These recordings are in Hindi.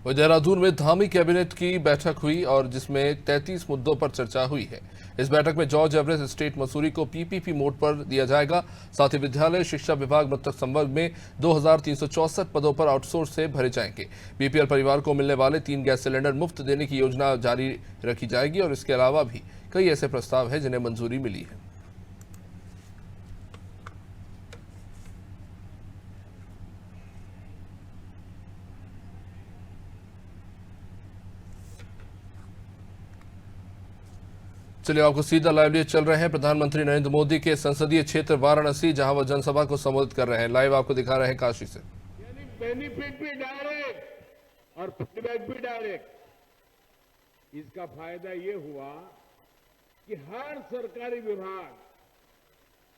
वहीं देहरादून में धामी कैबिनेट की बैठक हुई और जिसमें 33 मुद्दों पर चर्चा हुई है। इस बैठक में जॉर्ज एवरेस्ट स्टेट मसूरी को पीपीपी मोड पर दिया जाएगा। साथ ही विद्यालय शिक्षा विभाग मृतक संवर्ग में 2364 पदों पर आउटसोर्स से भरे जाएंगे। बीपीएल परिवार को मिलने वाले 3 गैस सिलेंडर मुफ्त देने की योजना जारी रखी जाएगी और इसके अलावा भी कई ऐसे प्रस्ताव हैं जिन्हें मंजूरी मिली है। चलिए आपको सीधा लाइव लिए चल रहे हैं प्रधानमंत्री नरेंद्र मोदी के संसदीय क्षेत्र वाराणसी, जहां वह जनसभा को संबोधित कर रहे हैं। लाइव आपको दिखा रहे हैं काशी से। यानी बेनिफिट भी डायरेक्ट और फीडबैक भी डायरेक्ट। इसका फायदा ये हुआ कि हर सरकारी विभाग,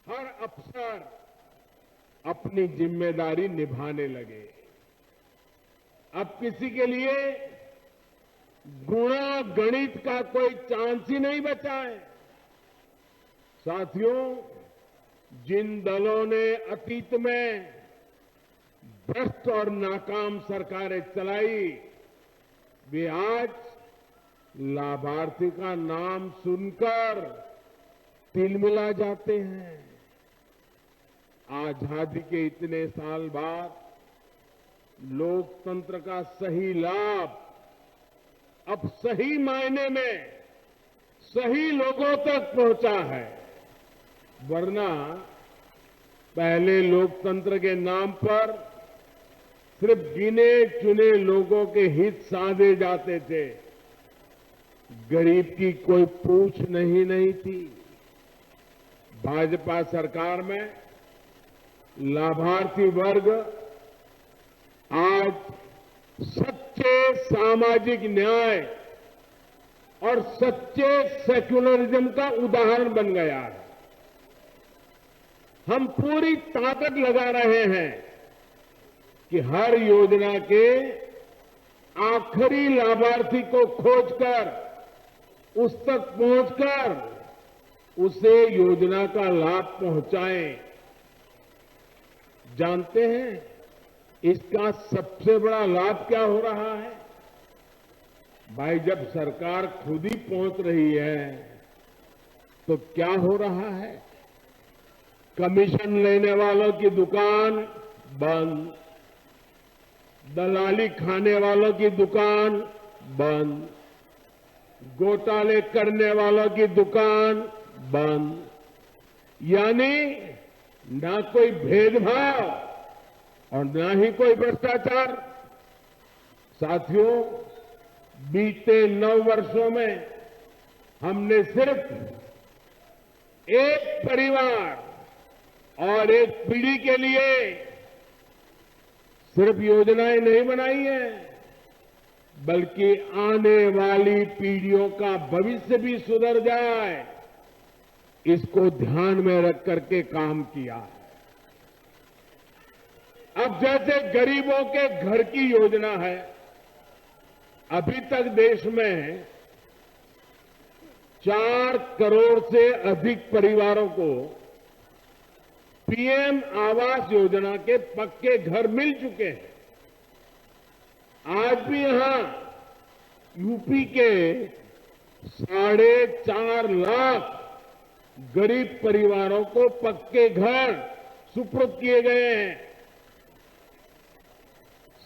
हर अफसर अपनी जिम्मेदारी निभाने लगे। अब किसी के लिए गुणा गणित का कोई चांस ही नहीं बचा है। साथियों, जिन दलों ने अतीत में भ्रष्ट और नाकाम सरकारें चलाई, वे आज लाभार्थी का नाम सुनकर तिलमिला जाते हैं। आजादी के इतने साल बाद लोकतंत्र का सही लाभ अब सही मायने में सही लोगों तक पहुंचा है। वरना पहले लोकतंत्र के नाम पर सिर्फ गिने चुने लोगों के हित साधे जाते थे। गरीब की कोई पूछ नहीं थी। भाजपा सरकार में लाभार्थी वर्ग आज सच्चे सामाजिक न्याय और सच्चे सेक्युलरिज्म का उदाहरण बन गया है। हम पूरी ताकत लगा रहे हैं कि हर योजना के आखिरी लाभार्थी को खोजकर उस तक पहुंचकर उसे योजना का लाभ पहुंचाएं। जानते हैं इसका सबसे बड़ा लाभ क्या हो रहा है? भाई, जब सरकार खुद ही पहुंच रही है तो क्या हो रहा है? कमीशन लेने वालों की दुकान बंद, दलाली खाने वालों की दुकान बंद, घोटाले करने वालों की दुकान बंद। यानी ना कोई भेदभाव और न ही कोई भ्रष्टाचार। साथियों, बीते 9 वर्षों में हमने सिर्फ एक परिवार और एक पीढ़ी के लिए सिर्फ योजनाएं नहीं बनाई हैं, बल्कि आने वाली पीढ़ियों का भविष्य भी सुधर जाए, इसको ध्यान में रख करके काम किया है। अब जैसे गरीबों के घर की योजना है, अभी तक देश में 4 करोड़ से अधिक परिवारों को पीएम आवास योजना के पक्के घर मिल चुके हैं। आज भी यहां यूपी के 4.5 लाख गरीब परिवारों को पक्के घर सुपुर्द किए गए हैं।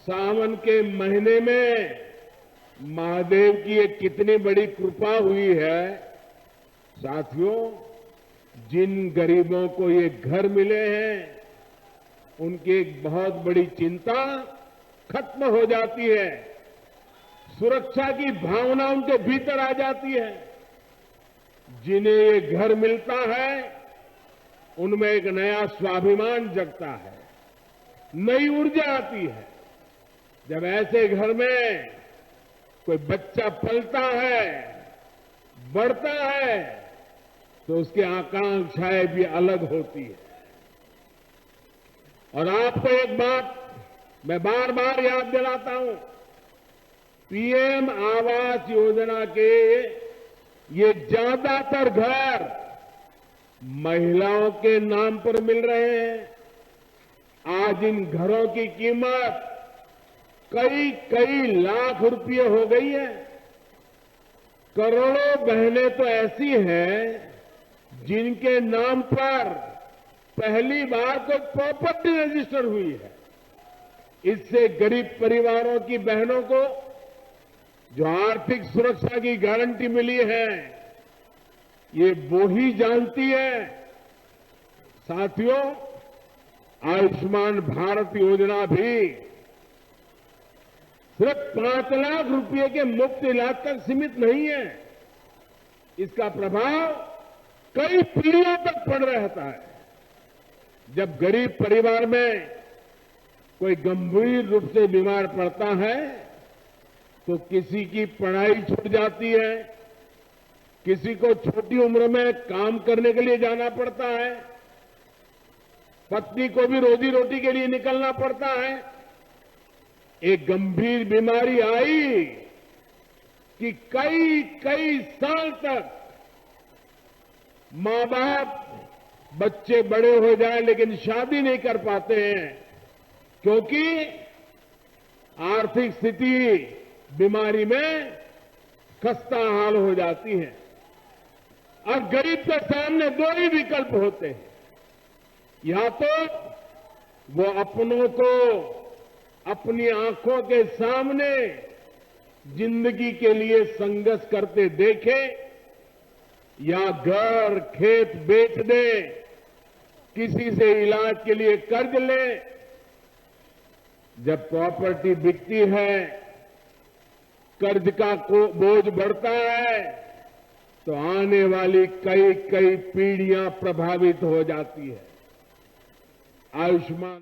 सावन के महीने में महादेव की ये कितनी बड़ी कृपा हुई है। साथियों, जिन गरीबों को ये घर मिले हैं, उनकी एक बहुत बड़ी चिंता खत्म हो जाती है। सुरक्षा की भावना उनके भीतर आ जाती है। जिन्हें ये घर मिलता है, उनमें एक नया स्वाभिमान जगता है, नई ऊर्जा आती है। जब ऐसे घर में कोई बच्चा पलता है, बढ़ता है, तो उसकी आकांक्षाएं भी अलग होती है। और आपको एक बात मैं बार बार याद दिलाता हूं, पीएम आवास योजना के ये ज्यादातर घर महिलाओं के नाम पर मिल रहे हैं। आज इन घरों की कीमत कई कई लाख रुपये हो गई है। करोड़ों बहनें तो ऐसी हैं जिनके नाम पर पहली बार कोई प्रॉपर्टी रजिस्टर हुई है। इससे गरीब परिवारों की बहनों को जो आर्थिक सुरक्षा की गारंटी मिली है, ये वो ही जानती है। साथियों, आयुष्मान भारत योजना भी सिर्फ 5 लाख रुपए के मुफ्त इलाज तक सीमित नहीं है। इसका प्रभाव कई पीढ़ियों तक पड़ रहता है। जब गरीब परिवार में कोई गंभीर रूप से बीमार पड़ता है तो किसी की पढ़ाई छूट जाती है, किसी को छोटी उम्र में काम करने के लिए जाना पड़ता है, पत्नी को भी रोजी रोटी के लिए निकलना पड़ता है। एक गंभीर बीमारी आई कि कई कई साल तक मां बाप बच्चे बड़े हो जाए लेकिन शादी नहीं कर पाते हैं, क्योंकि आर्थिक स्थिति बीमारी में खस्ता हाल हो जाती है। और गरीब के सामने 2 ही विकल्प होते हैं, या तो वो अपनों को अपनी आंखों के सामने जिंदगी के लिए संघर्ष करते देखे, या घर खेत बेच दे, किसी से इलाज के लिए कर्ज ले। जब प्रॉपर्टी बिकती है, कर्ज का बोझ बढ़ता है, तो आने वाली कई कई पीढ़ियां प्रभावित हो जाती है। आयुष्मान